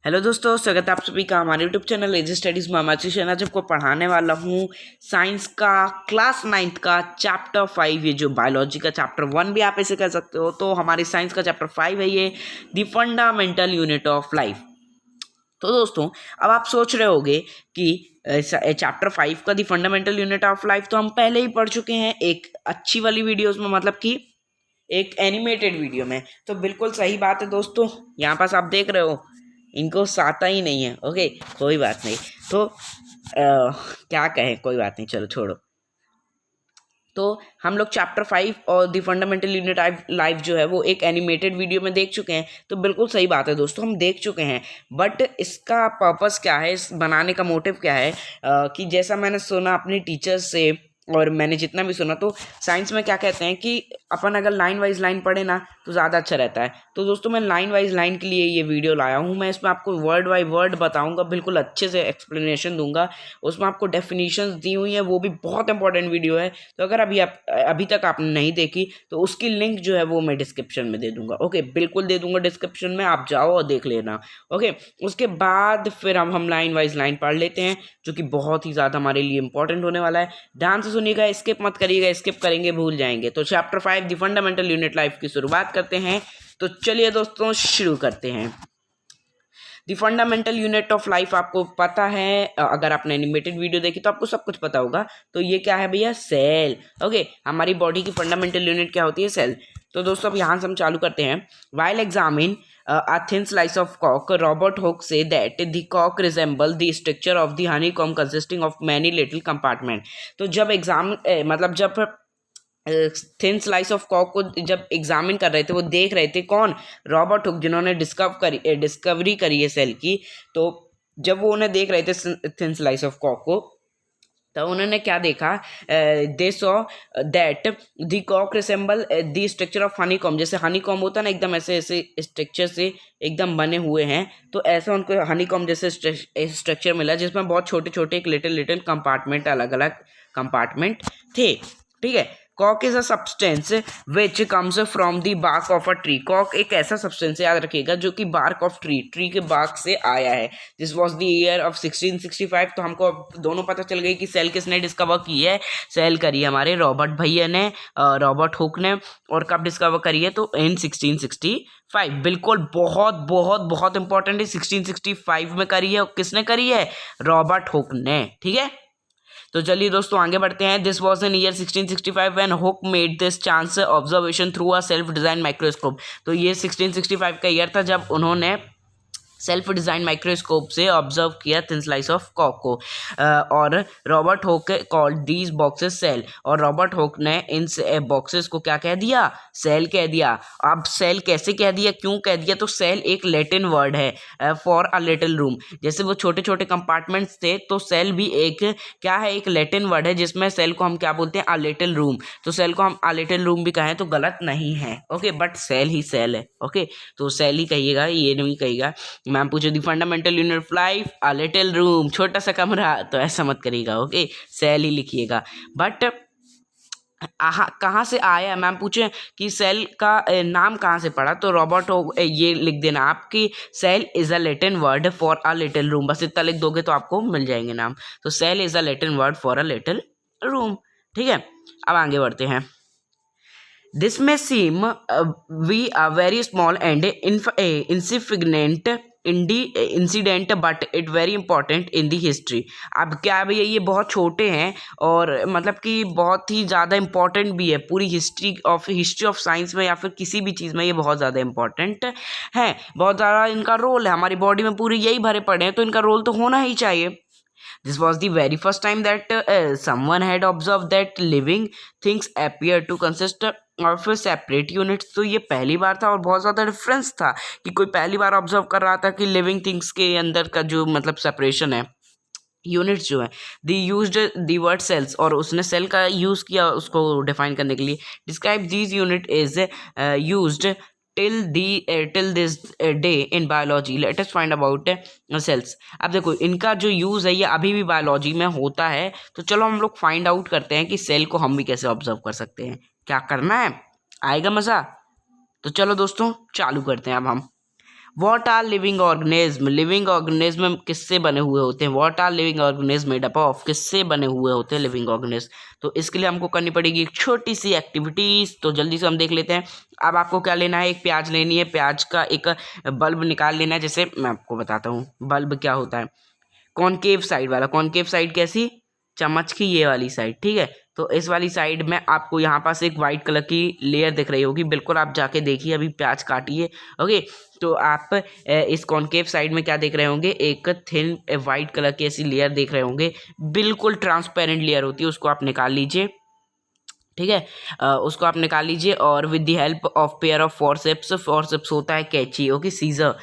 Hello दोस्तों, स्वागत है आप सभी का हमारे यूट्यूब चैनल एजी स्टडीज़ में। मैं आज आपको पढ़ाने वाला हूँ साइंस का क्लास 9th का चैप्टर 5। ये जो बायोलॉजी का चैप्टर 1 भी आप ऐसे कह सकते हो, तो हमारी साइंस का चैप्टर 5 है ये, the fundamental unit of life. तो दोस्तों, अब आप सोच रहे होंगे कि चैप्टर 5 का the fundamental unit of life तो हम पहले ही पढ़ चुके हैं एक अच्छी वाली वीडियोज़ में, मतलब कि एक एनिमेटेड वीडियो में। तो बिल्कुल सही बात है दोस्तों, यहाँ पास आप देख रहे हो इनको साता ही नहीं है। ओके, कोई बात नहीं। तो क्या कहें, कोई बात नहीं, चलो छोड़ो। तो हम लोग चैप्टर 5 और द फंडामेंटल यूनिट लाइफ जो है वो एक एनिमेटेड वीडियो में देख चुके हैं। तो बिल्कुल सही बात है दोस्तों, हम देख चुके हैं। बट इसका पर्पस क्या है, इस बनाने का मोटिव क्या है? कि जैसा मैंने सुना अपने टीचर्स से और मैंने जितना भी सुना, तो साइंस में क्या कहते हैं कि अपन अगर लाइन वाइज लाइन पढ़े ना तो ज़्यादा अच्छा रहता है। तो दोस्तों, मैं लाइन वाइज लाइन के लिए ये वीडियो लाया हूँ। मैं इसमें आपको वर्ड बाय वर्ड बताऊँगा, बिल्कुल अच्छे से एक्सप्लेनेशन दूंगा। उसमें आपको डेफिनेशंस दी हुई हैं, वो भी बहुत इंपॉर्टेंट वीडियो है। तो अगर अभी तक आपने नहीं देखी तो उसकी लिंक जो है वो मैं डिस्क्रिप्शन में दे दूंगा। ओके, बिल्कुल दे दूंगा डिस्क्रिप्शन में, आप जाओ और देख लेना। ओके, उसके बाद फिर हम लाइन वाइज लाइन पढ़ लेते हैं, जो कि बहुत ही ज़्यादा हमारे लिए इंपॉर्टेंट होने वाला है। ध्यान से सुनिएगा, स्किप मत करिएगा, स्किप करेंगे भूल जाएंगे। तो chapter 5 the fundamental unit life की शुरुआत करते हैं। तो चलिए दोस्तों, शुरू करते हैं। The fundamental unit of life आपको पता है, अगर आपने एनिमेटेड वीडियो देखी तो आपको सब कुछ पता होगा। तो ये क्या है भैया? सेल। ओके, हमारी बॉडी की फंडामेंटल यूनिट क्या होती है? सेल। तो दोस्तों, अब यहाँ से हम चालू करते हैं। While examine a thin slice of cork, Robert Hooke say that the cork resemble the structure of the honeycomb consisting of many little compartment। तो जब जब थिन स्लाइस ऑफ कॉक को जब एग्जामिन कर रहे थे, वो देख रहे थे, कौन? रॉबर्ट हुक, जिन्होंने डिस्कवरी करी है सेल की। तो जब वो उन्हें देख रहे थे थिन स्लाइस ऑफ कॉक को, तो उन्होंने क्या देखा? दे सॉ दैट द कॉक resemble the structure of honeycomb. जैसे हनी कॉम होता है ना, एकदम ऐसे ऐसे स्ट्रक्चर से एकदम बने हुए हैं। तो ऐसा उनको हनी कॉम जैसे स्ट्रक्चर मिला, जिसमें बहुत छोटे छोटे एक लिटिल लिटिल कंपार्टमेंट, अलग अलग कंपार्टमेंट थे। ठीक है। कॉक is a substance which comes from the bark of a tree. कॉक एक ऐसा सब्सटेंस है, याद रखिएगा, जो कि बार्क ऑफ ट्री के बार्क से आया है। This was the year of 1665। तो हमको दोनों पता चल गई कि सेल किसने डिस्कवर की है। सेल करी है हमारे रॉबर्ट भैया ने, रॉबर्ट हुक ने। और कब डिस्कवर करी है? तो इन 1665। बिल्कुल, बहुत बहुत बहुत इंपॉर्टेंट है। 1665 में करी है। और किसने करी है? रॉबर्ट हुक ने। ठीक है। तो चलिए दोस्तों, आगे बढ़ते हैं। This was in year 1665 when hook made this chance observation through a self design microscope. तो ये 1665 का ईयर था जब उन्होंने सेल्फ डिजाइन माइक्रोस्कोप से ऑब्जर्व किया थिन स्लाइस ऑफ कॉक को। और रॉबर्ट होक कॉल्ड दीज बॉक्सेस सेल। और रॉबर्ट होक ने इन बॉक्सेस को क्या कह दिया? सेल कह दिया। अब सेल कैसे कह दिया, क्यों कह दिया? तो सेल एक लैटिन वर्ड है फॉर अ लिटिल रूम। जैसे वो छोटे छोटे कंपार्टमेंट्स थे, तो सेल भी एक क्या है? एक लैटिन वर्ड है, जिसमें सेल को हम क्या बोलते हैं? अ लिटिल रूम। तो सेल को हम अ लिटिल रूम भी कहें तो गलत नहीं है। ओके, बट सेल ही सेल है। ओके, तो सेल ही कहिएगा, ये नहीं कहिएगा। मैम पूछे the fundamental unit of life, a little room, छोटा सा कमरा, तो ऐसा मत करिएगा। ओके, सेल ही लिखिएगा। बट कहाँ से आया? मैम पूछे कि सेल का नाम कहाँ से पड़ा, तो रॉबर्ट ये लिख देना आपकी, cell is a Latin word for a little room. बस इतना लिख दोगे तो आपको मिल जाएंगे नाम। तो cell is a Latin word for a little room. ठीक है, अब आगे बढ़ते हैं। This may seem be a very small and insignificant incident, but it very important in the history. अब क्या है भैया, ये बहुत छोटे हैं और मतलब कि बहुत ही ज़्यादा इंपॉर्टेंट भी है पूरी हिस्ट्री ऑफ साइंस में, या फिर किसी भी चीज़ में ये बहुत ज़्यादा इंपॉर्टेंट है। बहुत ज़्यादा इनका रोल है हमारी बॉडी में, पूरी यही भरे पड़े हैं, तो इनका रोल तो होना ही चाहिए। This was the very first time that someone had observed that living things appear to consist of separate units। तो ये पहली बार था और बहुत ज़्यादा डिफरेंस था कि कोई पहली बार ऑब्जर्व कर रहा था कि लिविंग थिंग्स के अंदर का जो मतलब सेपरेशन है, यूनिट्स जो है। दी यूज्ड दी वर्ड सेल्स, और उसने सेल का यूज़ किया उसको डिफाइन करने के लिए। Describe these unit is used till this day in biology। let us find about cells। अब देखो, इनका जो यूज़ है ये अभी भी बायोलॉजी में होता है। तो चलो हम लोग फाइंड आउट करते हैं कि सेल को हम भी कैसे ऑब्जर्व कर सकते हैं। क्या करना है? आएगा मज़ा? तो चलो दोस्तों, चालू करते हैं अब हम। व्हाट आर लिविंग ऑर्गेनिज्म किससे बने हुए होते हैं, what are living organism made up of, किससे बने हुए होते हैं लिविंग ऑर्गेनिज्म। तो इसके लिए हमको करनी पड़ेगी एक छोटी सी एक्टिविटीज, तो जल्दी से हम देख लेते हैं। अब आपको क्या लेना है, एक प्याज लेनी है, प्याज का एक बल्ब निकाल लेना है। जैसे मैं आपको बताता हूँ बल्ब क्या होता है, कॉनकेव साइड वाला। कॉनकेव साइड कैसी, चम्मच की ये वाली साइड, ठीक है। तो इस वाली साइड में आपको यहाँ पास एक वाइट कलर की लेयर दिख रही होगी, बिल्कुल आप जाके देखिए, अभी प्याज काटिए। ओके, तो आप इस कॉनकेव साइड में क्या देख रहे होंगे, एक थिन वाइट कलर की ऐसी लेयर देख रहे होंगे, बिल्कुल ट्रांसपेरेंट लेयर होती है, उसको आप निकाल लीजिए, ठीक है। उसको आप निकाल लीजिए और with the help of pair of forceps होता है कैंची, okay, scissor,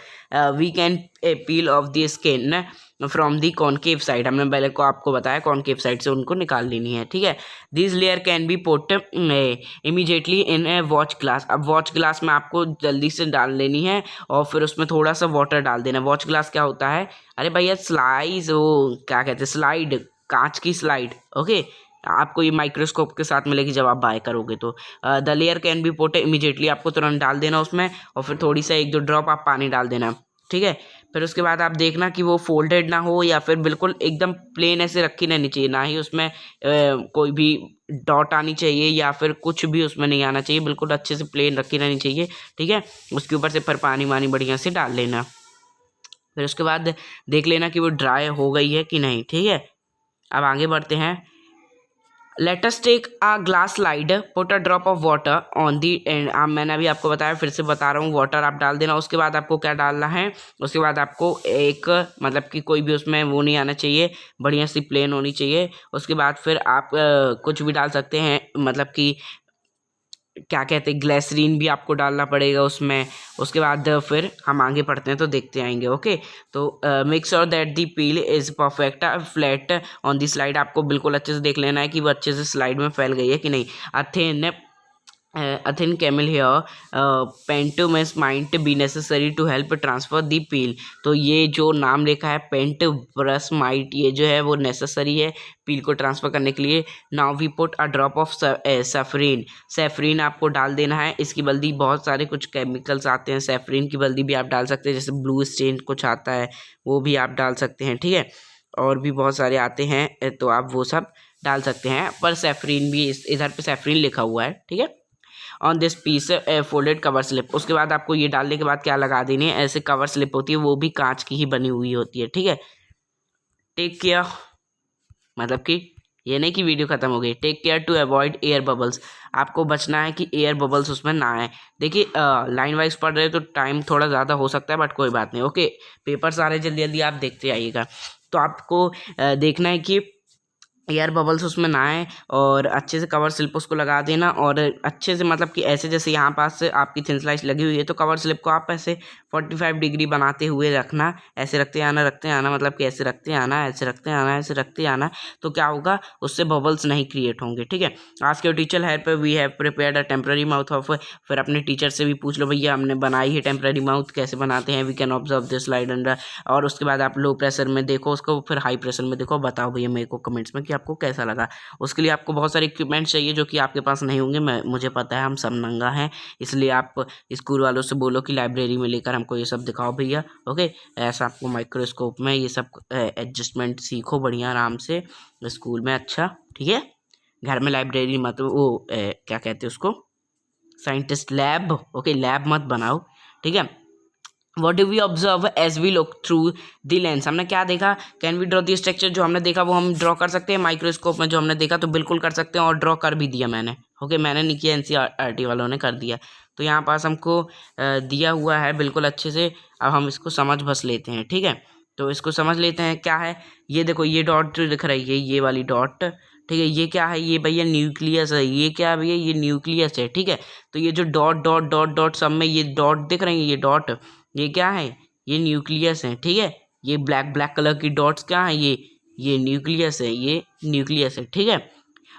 we can peel off the skin from the concave side. हमने पहले को आपको बताया कॉनकेव साइड से उनको निकाल लेनी है, ठीक है। This layer can be put immediately in A watch glass. अब वॉच ग्लास में आपको जल्दी से डाल लेनी है और फिर उसमें थोड़ा सा वाटर डाल देना। वॉच ग्लास क्या होता है, अरे भैया स्लाइस, वो क्या कहते हैं, स्लाइड, कांच की स्लाइड, ओके। आपको ये माइक्रोस्कोप के साथ मिलेगी जब आप बाय करोगे। तो the layer can be put immediately, आपको तुरंत डाल देना उसमें और फिर थोड़ी सा 1-2 ड्रॉप आप पानी डाल देना, ठीक है। फिर उसके बाद आप देखना कि वो फोल्डेड ना हो या फिर बिल्कुल एकदम प्लेन ऐसे रखी रहनी चाहिए, ना ही उसमें कोई भी डॉट आनी चाहिए या फिर कुछ भी उसमें नहीं आना चाहिए, बिल्कुल अच्छे से प्लेन रखी रहनी चाहिए, ठीक है। उसके ऊपर से फिर पानी वानी बढ़िया से डाल लेना। फिर उसके बाद देख लेना कि वो ड्राई हो गई है कि नहीं, ठीक है। अब आगे बढ़ते हैं। Let us take a glass slide, put a drop of water on the end. मैंने अभी आपको बताया, फिर से बता रहा हूँ, वाटर आप डाल देना। उसके बाद आपको क्या डालना है, उसके बाद आपको एक मतलब कि कोई भी उसमें वो नहीं आना चाहिए, बढ़िया सी प्लेन होनी चाहिए। उसके बाद फिर आप कुछ भी डाल सकते हैं, मतलब कि क्या कहते हैं, ग्लिसरीन भी आपको डालना पड़ेगा उसमें। उसके बाद फिर हम आगे पढ़ते हैं तो देखते आएंगे, ओके। तो make sure that the peel is perfect flat on the slide. आपको बिल्कुल अच्छे से देख लेना है कि वो अच्छे से स्लाइड में फैल गई है कि नहीं। A thin camel here pentumous might be necessary to help transfer the peel। तो ये जो नाम लिखा है पेंटब्रस माइट, ये जो है वो नेसेसरी है पील को ट्रांसफ़र करने के लिए। Now we put a drop of safranin आपको डाल देना है। इसकी बल्दी बहुत सारे कुछ केमिकल्स आते हैं, सेफरीन की बल्दी भी आप डाल सकते हैं, जैसे ब्लू स्टेन कुछ आता है वो भी आप डाल सकते हैं, ठीक है। और भी बहुत सारे आते हैं तो आप वो सब डाल सकते हैं, पर सेफरीन भी इधर पे सेफरीन लिखा हुआ है, ठीक है। On this piece folded cover slip. उसके बाद आपको ये डालने के बाद क्या लगा देनी है, ऐसे कवर स्लिप होती है, वो भी कांच की ही बनी हुई होती है, ठीक है। टेक केयर, मतलब कि ये नहीं कि वीडियो खत्म हो गई। Take care to avoid air bubbles. आपको बचना है कि एयर बबल्स उसमें ना आए। देखिए लाइन वाइज पढ़ रहे हो तो टाइम थोड़ा ज़्यादा हो सकता है, बट कोई बात नहीं, ओके। पेपर सारे जल्दी जल्दी आप देखते आइएगा। तो आपको देखना है कि एयर बबल्स उसमें ना आए और अच्छे से कवर स्लिप उसको लगा देना। और अच्छे से मतलब कि ऐसे जैसे यहाँ पास से आपकी थिन स्लाइस लगी हुई है तो कवर स्लिप को आप ऐसे 45 डिग्री बनाते हुए रखना, ऐसे रखते आना, मतलब कि ऐसे रखते आना, ऐसे रखते आना, ऐसे रखते आना। तो क्या होगा, उससे बबल्स नहीं क्रिएट होंगे, ठीक है। आज के teacher help we have prepared a temporary mount of. फिर अपने टीचर से भी पूछ लो, भैया हमने बनाई है टेम्प्रेरी माउथ, कैसे बनाते हैं। We can observe this slide under. और उसके बाद आप लो प्रेशर में देखो उसको, फिर हाई प्रेशर में देखो, बताओ भैया मेरे को कमेंट्स में कि आपको कैसा लगा। उसके लिए आपको बहुत सारे इक्विपमेंट्स चाहिए जो कि आपके पास नहीं होंगे। मुझे पता है, हम सब नंगा हैं, इसलिए आप स्कूल वालों से बोलो कि लाइब्रेरी में लेकर हमको ये सब दिखाओ भैया, ओके। ऐसा आपको माइक्रोस्कोप में ये सब एडजस्टमेंट सीखो बढ़िया आराम से स्कूल में, अच्छा, ठीक है। घर में लाइब्रेरी मत वो क्या कहते हैं उसको, साइंटिस्ट लैब, ओके, लैब मत बनाओ, ठीक है। What do we observe as we look through the lens. हमने क्या देखा, can we draw the structure. जो हमने देखा वो हम ड्रॉ कर सकते हैं माइक्रोस्कोप में, जो हमने देखा तो बिल्कुल कर सकते हैं और ड्रॉ कर भी दिया मैंने, ओके। मैंने नहीं किया, NCERT वालों ने कर दिया। तो यहाँ पास हमको दिया हुआ है बिल्कुल अच्छे से। अब हम इसको समझ बस लेते हैं, ठीक है। तो इसको समझ लेते हैं क्या है। ये देखो, ये डॉट जो दिख रही है, ये वाली डॉट, ठीक है। ये क्या है, ये भैया न्यूक्लियस है। ये क्या है भैया, ये न्यूक्लियस है, ठीक है। तो ये जो डॉट डॉट डॉट डॉट सब में ये डॉट दिख रही है, ये डॉट, ये क्या है, ये न्यूक्लियस है, ठीक है। ये ब्लैक ब्लैक कलर की डॉट्स क्या है, ये न्यूक्लियस है, ये न्यूक्लियस है, ठीक है।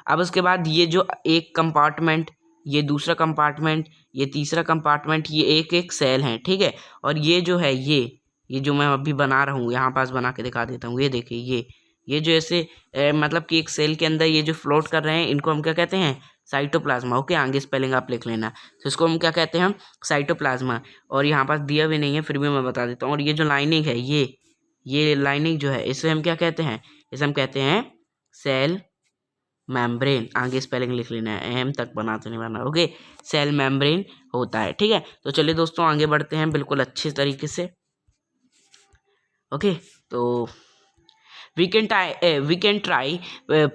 अब उसके बाद ये जो एक कंपार्टमेंट, ये दूसरा कंपार्टमेंट, ये तीसरा कंपार्टमेंट, ये एक एक सेल है, ठीक है। और ये जो है, ये जो मैं अभी बना रहा हूँ, यहाँ पास बना के दिखा देता हूँ। ये देखिए, ये जो ऐसे मतलब कि एक सेल के अंदर ये जो फ्लोट कर रहे हैं, इनको हम क्या कहते हैं, साइटोप्लाज्मा। ओके, आगे स्पेलिंग आप लिख लेना। तो इसको हम क्या कहते हैं, हम साइटोप्लाज्मा। और यहाँ पास दिया भी नहीं है, फिर भी मैं बता देता हूँ। और ये जो लाइनिंग है, ये लाइनिंग जो है, इसे हम क्या कहते हैं, इसे हम कहते हैं सेल मेम्ब्रेन। आगे स्पेलिंग लिख लेना है, एम तक बनाते नहीं बना। ओके, सेल मेम्ब्रेन होता है। ठीक है, तो चलिए दोस्तों आगे बढ़ते हैं बिल्कुल अच्छे तरीके से। ओके, तो we can try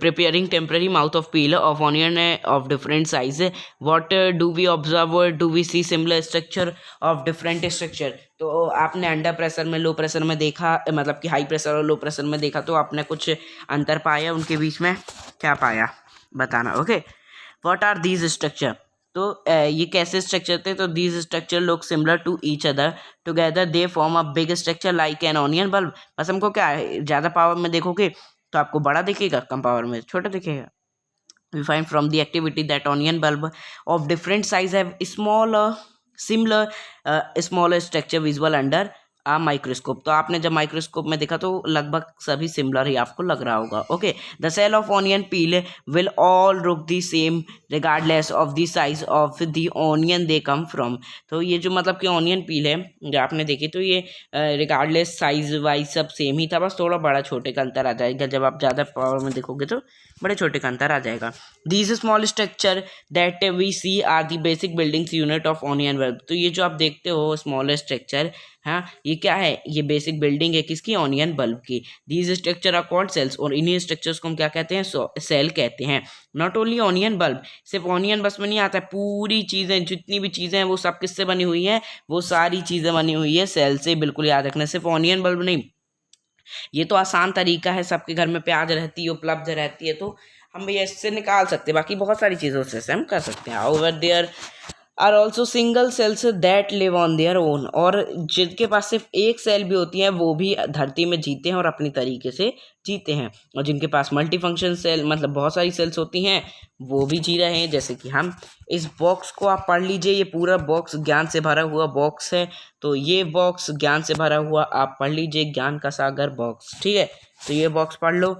preparing temporary mouth of peel of onion of different size. What do we observe, or do we see similar structure of different structure? तो आपने अंडर प्रेशर में, लो प्रेशर में देखा, मतलब कि high pressure और low pressure में देखा, तो आपने कुछ अंतर पाया उनके बीच में? क्या पाया बताना। Okay, what are these structure? तो ये कैसे स्ट्रक्चर थे? तो these structure look similar to each other, together they form a big structure like an onion bulb. बस हमको क्या है, ज़्यादा पावर में देखोगे तो आपको बड़ा दिखेगा, कम पावर में छोटा दिखेगा। We find from the activity that onion bulb of different size have similar smaller structure visible under a microscope. तो आपने जब माइक्रोस्कोप में देखा तो लगभग सभी सिमिलर ही आपको लग रहा होगा। Okay, the cell of onion peel will all look the same regardless of the size of the onion they come from. तो ये जो मतलब कि ऑनियन पील है जो आपने देखी, तो ये रिगार्डलेस साइज वाइज सब सेम ही था, बस थोड़ा बड़ा छोटे का अंतर आ जाएगा। जब आप ज़्यादा पावर में देखोगे तो बड़े छोटे का अंतर आ जाएगा। These small structure that we see are the basic buildings unit of onion bulb. तो ये जो आप देखते हो स्मॉल स्ट्रक्चर, हाँ, ये क्या है, ये बेसिक बिल्डिंग है किसकी, ऑनियन बल्ब की। These structure are called cells, और इन्हीं स्ट्रक्चर्स को हम क्या कहते हैं, सेल कहते हैं। नॉट ओनली ऑनियन बल्ब, सिर्फ ऑनियन बस में नहीं आता है, पूरी चीज़ें जितनी भी चीज़ें हैं वो सब किससे बनी हुई हैं, वो सारी चीज़ें बनी हुई है सेल से। बिल्कुल याद रखना, सिर्फ ऑनियन बल्ब नहीं। ये तो आसान तरीका है, सबके घर में प्याज रहती है, उपलब्ध रहती है, तो हम भैया इससे निकाल सकते हैं। बाकी बहुत सारी चीज़ों से हम कर सकते हैं। Over there are also single cells that live on their own, और जिनके पास सिर्फ एक सेल भी होती है वो भी धरती में जीते हैं और अपनी तरीके से जीते हैं। और जिनके पास मल्टी फंक्शन सेल, मतलब बहुत सारी सेल्स होती हैं, वो भी जी रहे हैं, जैसे कि हम। इस बॉक्स को आप पढ़ लीजिए, ये पूरा बॉक्स ज्ञान से भरा हुआ बॉक्स है। तो ये बॉक्स ज्ञान से भरा हुआ आप पढ़ लीजिए, ज्ञान का सागर बॉक्स। ठीक है, तो ये बॉक्स पढ़ लो।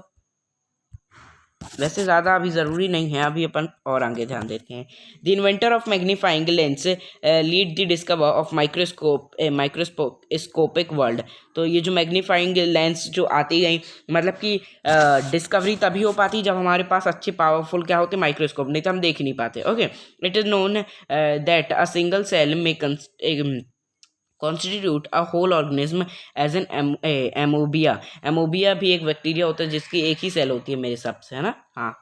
वैसे ज़्यादा अभी ज़रूरी नहीं है, अभी अपन और आगे ध्यान देते हैं। The inventor of magnifying lens lead the discover of microscopic world. तो ये जो मैग्नीफाइंग लेंस जो आती गई, मतलब कि डिस्कवरी तभी हो पाती जब हमारे पास अच्छे पावरफुल क्या होते, माइक्रोस्कोप, नहीं तो हम देख ही नहीं पाते। Okay, it is known that a single cell में constitute a whole organism as an amoeba. Amoeba भी एक बैक्टीरिया होता है जिसकी एक ही सेल होती है मेरे हिसाब से, है ना। हाँ,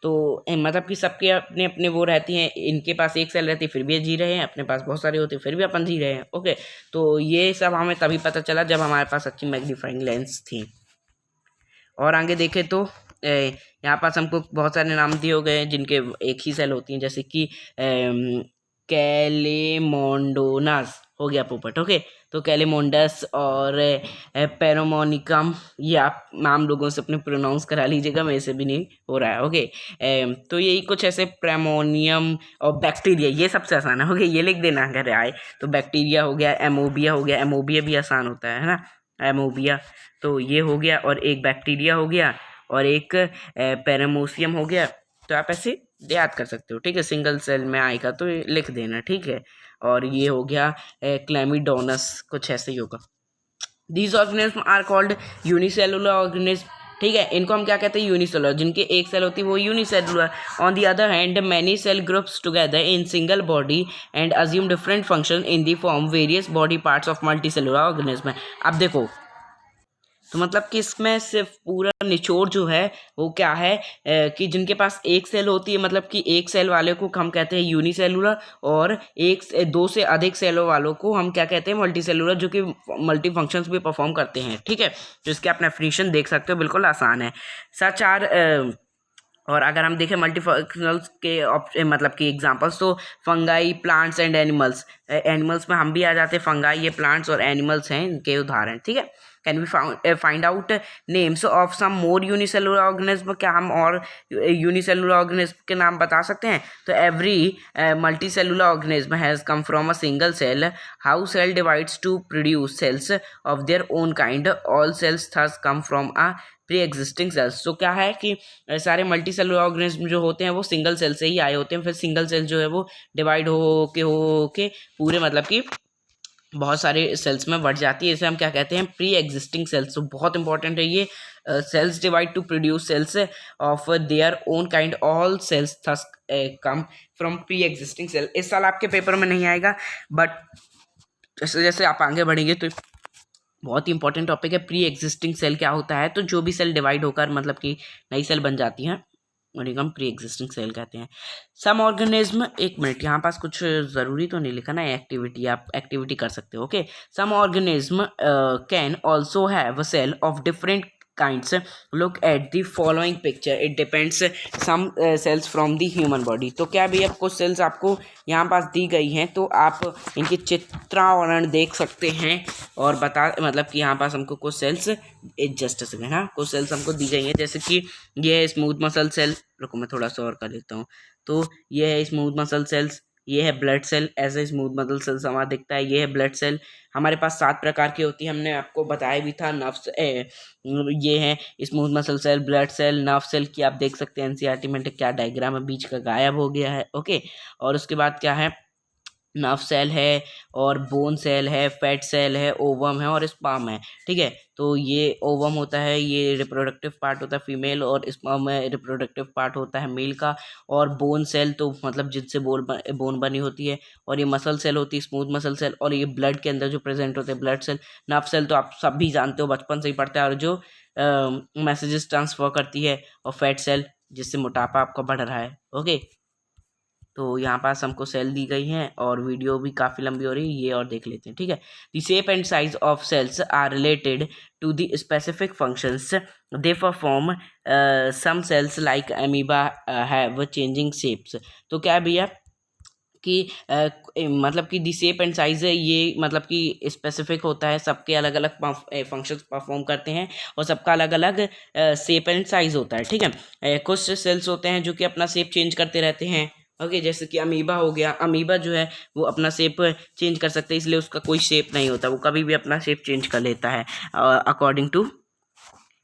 तो मतलब कि सबके अपने अपने वो रहती हैं, इनके पास एक सेल रहती है फिर भी ये जी रहे हैं, अपने पास बहुत सारे होते हैं फिर भी अपन जी रहे हैं। ओके, तो ये सब हमें तभी पता चला जब हमारे पास अच्छी मैग्नीफाइंग लेंस थी। और आगे देखें तो यहाँ पास हमको बहुत सारे नाम दिए हो गए हैं जिनके एक ही सेल होती हैं, जैसे कि कैलेमोंडोनास हो गया पोपट। ओके, तो कैलेमोंडस और पेरोमोनिकम, ये आप नाम लोगों से अपने प्रोनाउंस करा लीजिएगा, मेरे से भी नहीं हो रहा है। ओके, तो यही कुछ ऐसे प्रेमोनियम और बैक्टीरिया, ये सबसे आसान है। ओके, ये लिख देना अगर आए तो। बैक्टीरिया हो गया, एमोबिया हो गया, एमोबिया भी आसान होता है ना, एमोबिया। तो ये हो गया, और एक बैक्टीरिया हो गया, और एक पेरामोसियम हो गया। तो आप ऐसे याद कर सकते हो। ठीक है, सिंगल सेल में आएगा तो लिख देना। ठीक है, और ये हो गया क्लेमिडोनस, कुछ ऐसे ही होगा। These organism are called unicellular organism. ठीक है, इनको हम क्या कहते हैं, यूनिसेलुलर। जिनकी एक सेल होती है वो unicellular. On the other hand many cell groups together in single body and assume different function in the form various body parts of multicellular organism. अब देखो, तो मतलब कि इसमें सिर्फ पूरा निचोड़ जो है वो क्या है, कि जिनके पास एक सेल होती है, मतलब कि एक सेल वाले को हम कहते हैं यूनिसेलुलर, और दो से अधिक सेलों वालों को हम क्या कहते हैं, मल्टीसेलुलर, जो कि मल्टी फंक्शंस भी परफॉर्म करते हैं। ठीक है, तो इसके आप डेफिनेशन देख सकते हो, बिल्कुल आसान है। सच आर और अगर हम देखें मल्टीफंक्शनल्स के मतलब कि एग्जांपल्स, तो fungi, plants and animals. Animals में हम भी आ जाते हैं, फंगाई ये प्लांट्स और एनिमल्स हैं इनके उदाहरण। ठीक है, can we find out names of some more unicellular organism. क्या हम और यूनिसेलुलर ऑर्गेनिज्म के नाम बता सकते हैं? तो every multicellular organism has come from a single cell. How cell divides to produce cells of their own kind. All cells thus come from a pre existing cells. तो क्या है कि सारे मल्टी सेलुलर ऑर्गेनिज्म जो होते हैं वो single cell से ही आए होते हैं, फिर सिंगल सेल जो है वो डिवाइड हो के पूरे मतलब कि बहुत सारे सेल्स में बढ़ जाती है। इसे हम क्या कहते हैं, प्री एग्जिस्टिंग सेल्स। तो बहुत इंपॉर्टेंट है ये। Cells divide to produce cells of their own kind, all cells thus come from pre existing cell. इस साल आपके पेपर में नहीं आएगा, बट जैसे जैसे आप आगे बढ़ेंगे तो बहुत ही इंपॉर्टेंट टॉपिक है। प्री एग्जिस्टिंग सेल क्या होता है, तो जो भी सेल डिवाइड होकर मतलब कि नई सेल बन जाती हैं उन्हें हम प्री एग्जिस्टिंग सेल कहते हैं। सम ऑर्गेनिज्म, एक मिनट यहाँ पास कुछ ज़रूरी तो नहीं लिखा ना, एक्टिविटी, आप एक्टिविटी कर सकते हो। Okay, some organism can also have a cell of different kinds. Look at the following picture. It depends some cells from the human body. तो क्या भी अब कुछ सेल्स आपको यहाँ पास दी गई हैं, तो आप इनकी चित्रावरण देख सकते हैं और बता मतलब कि यहाँ पास हमको कुछ सेल्स, जस्ट सेकेंड, हाँ, कुछ सेल्स हमको दी गई हैं। जैसे कि ये है स्मूथ मसल सेल, रुको मैं थोड़ा सा और कर लेता हूँ। तो ये है स्मूथ मसल सेल्स, ये है ब्लड सेल, ऐसे स्मूथ मसल सेल्स हमारा दिखता है। ये है ब्लड सेल। हमारे पास 7 प्रकार की होती है, हमने आपको बताया भी था। नर्व्स, ये है smooth muscle cell, blood cell, nerve cell की आप देख सकते हैं एनसीईआरटी में क्या डायग्राम है, बीच का गायब हो गया है। ओके, और उसके बाद क्या है, नर्व सेल है और बोन सेल है, फैट सेल है, ओवम है और स्पर्म है। ठीक है, तो ये ओवम होता है, ये रिप्रोडक्टिव पार्ट होता है फीमेल, और स्पर्म में रिप्रोडक्टिव पार्ट होता है मेल का। और बोन सेल तो मतलब जिनसे बोन बनी होती है। और ये मसल सेल होती है, स्मूथ मसल सेल। और ये ब्लड के अंदर जो प्रेजेंट होते हैं ब्लड सेल। नर्व सेल तो आप सब भी जानते हो, बचपन से ही पढ़ते हैं, और जो मैसेजेस ट्रांसफर करती है। और फैट सेल जिससे मोटापा आपका बढ़ रहा है। ओके, तो यहाँ पास हमको सेल दी गई हैं और वीडियो भी काफ़ी लंबी हो रही है, ये और देख लेते हैं। ठीक है, the shape and size of cells are related to the specific functions they perform. Some cells like amoeba have changing shapes. तो क्या है भैया कि मतलब कि दी शेप एंड साइज है, ये मतलब कि स्पेसिफिक होता है, सबके अलग अलग फंक्शंस परफॉर्म करते हैं और सबका अलग अलग शेप एंड साइज होता है। ठीक है, कुछ सेल्स होते हैं जो कि अपना शेप चेंज करते रहते हैं। ओके, जैसे कि अमीबा हो गया। अमीबा जो है वो अपना शेप चेंज कर सकते हैं, इसलिए उसका कोई शेप नहीं होता, वो कभी भी अपना शेप चेंज कर लेता है अकॉर्डिंग टू,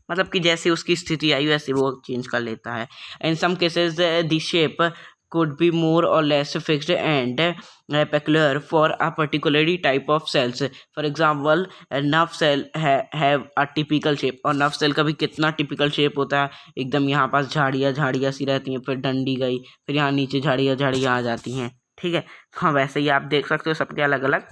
मतलब कि जैसे उसकी स्थिति आई वैसे वो चेंज कर लेता है। In some cases the shape could be more or less fixed and peculiar for a particular type of cells. For example, a nerve cell have a typical shape. और nerve cell का भी कितना typical shape होता है, एकदम यहाँ पास झाड़ियाँ झाड़ियाँ सी रहती हैं, फिर डंडी गई, फिर यहाँ नीचे झाड़ियाँ झाड़ियाँ आ जाती हैं। ठीक है, हाँ, वैसे ही आप देख सकते हो सबके अलग अलग,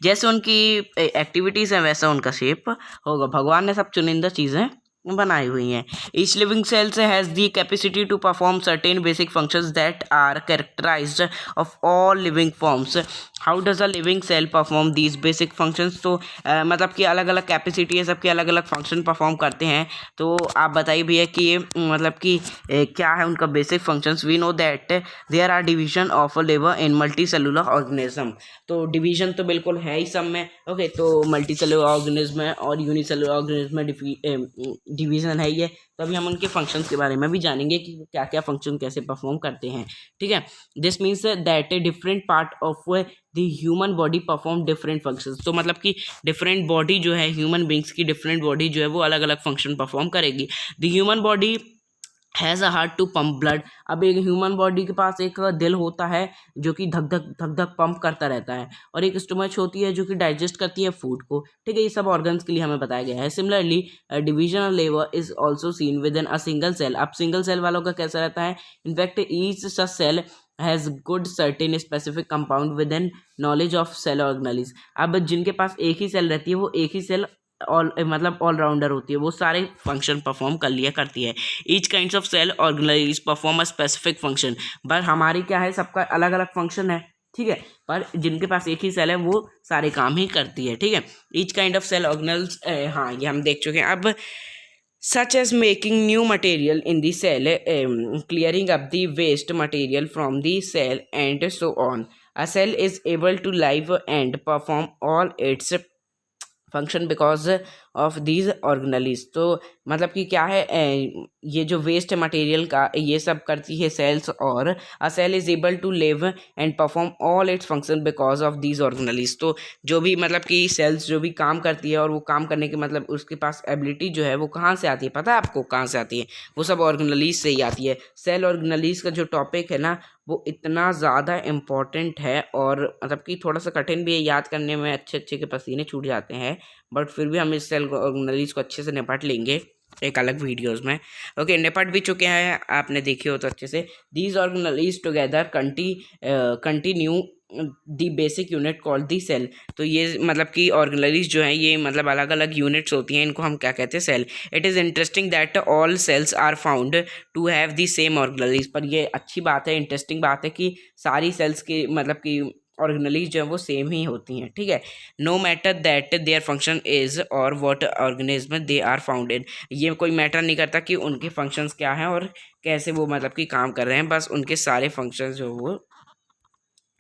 जैसे उनकी एक्टिविटीज़ हैं वैसा उनका शेप होगा। भगवान ने सब चुनिंदा चीज़ें बनाई हुई हैं। Each living cells has the capacity to perform certain basic functions that are characterized of all living forms. How does a living cell perform these basic functions. तो मतलब कि अलग अलग कैपेसिटी है, सबके अलग अलग फंक्शन परफॉर्म करते हैं। तो आप बताइए भैया कि ये मतलब कि क्या है उनका basic functions. We know that there are division of a लिवर इन मल्टी सेलुलर ऑर्गेनिज्म। तो डिवीजन तो बिल्कुल है ही सब में। ओके, तो मल्टी सेलुलर ऑर्गेनिज्म है और यूनिसेलुलर ऑर्गेनिज्म में डिवीजन है ये। तो अभी हम उनके फंक्शंस के बारे में भी जानेंगे कि क्या क्या फंक्शन कैसे परफॉर्म करते हैं। ठीक है, this means that a different part of the human body perform different functions. तो मतलब कि डिफरेंट बॉडी जो है, ह्यूमन बींग्स की डिफरेंट बॉडी जो है वो अलग अलग फंक्शन परफॉर्म करेगी। The human body has a heart to pump blood. अब एक ह्यूमन बॉडी के पास एक दिल होता है जो कि धक धक धक धक पंप करता रहता है, और एक स्टोमच होती है जो कि डाइजेस्ट करती है फूड को। ठीक है, ये सब ऑर्गन्स के लिए हमें बताया गया है। Similarly division of labour is also seen within a single cell. अब सिंगल सेल वालों का कैसा रहता है, in fact each such cell has good certain specific compound within knowledge of cell organize. अब जिनके पास एक ही सेल रहती है वो एक ही सेल ऑल मतलब ऑलराउंडर होती है, वो सारे फंक्शन परफॉर्म कर लिया करती है। Each kind of cell organize perform a specific function. But हमारी क्या है, सबका अलग अलग फंक्शन है। ठीक है, पर जिनके पास एक ही सेल है वो सारे काम ही करती है। ठीक है, each kind of cell organelles, हाँ, ये हम देख चुके हैं। अब such as making new material in the cell, clearing up the waste material from the cell, and so on. A cell is able to live and perform all its function because of these organelles. तो मतलब कि क्या है, ये जो waste material का ये सब करती है सेल्स, और a cell is able to live and perform all its function because of these organelles. तो जो भी मतलब कि सेल्स जो भी काम करती है, और वो काम करने के मतलब उसके पास एबिलिटी जो है वो कहाँ से आती है, पता है आपको कहाँ से आती है? वो सब ऑर्गेनेलीज से ही आती है। सेल ऑर्गेनेलीज का जो टॉपिक है ना, वो इतना ज़्यादा इम्पॉर्टेंट है, और मतलब कि थोड़ा सा कठिन भी है याद करने में, अच्छे अच्छे के पसीने छूट जाते हैं, बट फिर भी हम इस सेल ऑर्गेनेलीज को अच्छे से निपट लेंगे एक अलग वीडियोस में। ओके, निपट भी चुके हैं, आपने देखी हो तो अच्छे से। These organelles together continue the basic unit called the cell. तो ये मतलब कि ऑर्गेनेलीज जो हैं ये मतलब अलग अलग यूनिट्स होती हैं, इनको हम क्या कहते हैं? Cell. It is interesting that all cells are found to have the same organelles. पर ये अच्छी बात है, इंटरेस्टिंग बात है कि सारी सेल्स की मतलब कि ऑर्गेनेलीज जो है वो सेम ही होती हैं, ठीक है। No matter that their function is और what organism they are found in. ये कोई मैटर नहीं करता कि उनके फंक्शंस क्या हैं और कैसे वो मतलब कि काम कर रहे हैं, बस उनके सारे फंक्शंस जो वो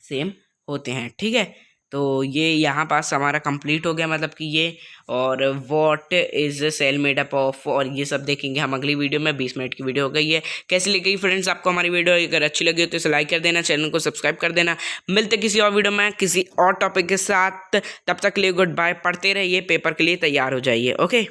सेम होते हैं, ठीक है। तो ये यहाँ पास हमारा कंप्लीट हो गया, मतलब कि ये, और what is cell made up of, और ये सब देखेंगे हम अगली वीडियो में। 20 मिनट की वीडियो हो गई है। कैसी लगी फ्रेंड्स आपको हमारी वीडियो? अगर अच्छी लगी हो तो इसे लाइक कर देना, चैनल को सब्सक्राइब कर देना। मिलते किसी और वीडियो में किसी और टॉपिक के साथ, तब तक के लिए गुड बाय। पढ़ते रहिए, पेपर के लिए तैयार हो जाइए। ओके।